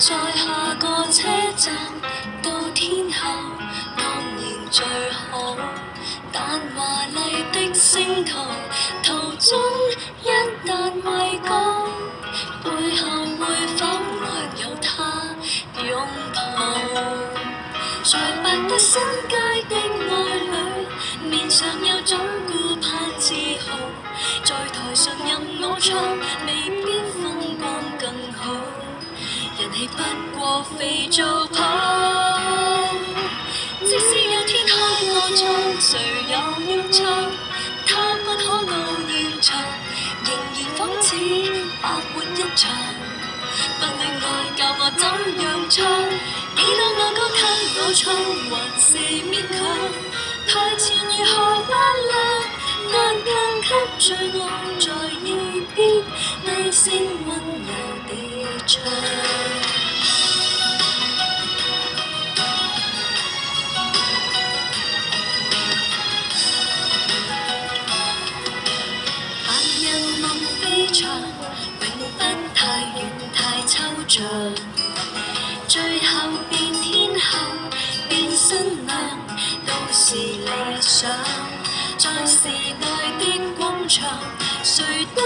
在下個車站到天后，當然最好。但華麗的星途，途中一旦畏高，背後會否還有他擁抱？在百德新街的愛侶，面上有種顧盼自豪。在台上任我唱，未必風光更好。人氣不過肥皂泡，即使有天開個唱，誰又要唱？他不可到現場，仍然仿似白活一場。不戀愛教我怎樣唱，幾多愛歌給我唱，還是勉強。台前如何劃亮，但更給最愛在耳邊低聲溫柔地唱。凡人夢飛翔，永不太遠太抽象，最後變天后變新娘都是理想。在時代的廣場，誰都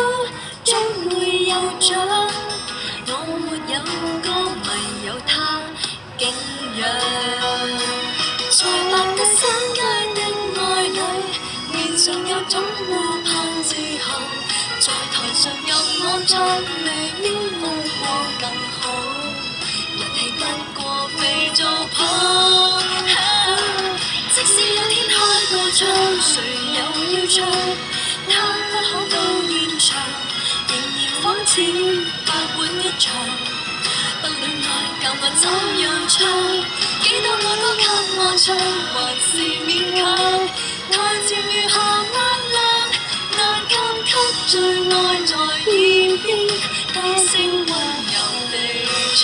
總會有獎。我沒有歌迷，有他敬仰。在百德新街的愛侶，面上有種顧盼自豪。在台上任我唱，未必風光更好。人氣不過肥皂泡，即使有天開個唱，誰又要唱？他不可到現場，仍然仿似白活一場。不戀愛教我怎樣唱？幾多愛歌給我唱，還是勉強。台前如何劃亮，難禁給最愛在耳邊低聲溫柔地唱。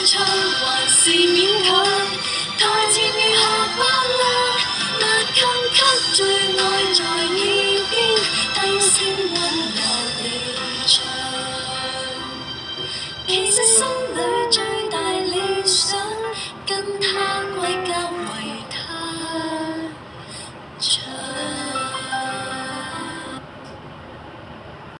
唱還是勉強，台前如何劃亮，難禁給最愛在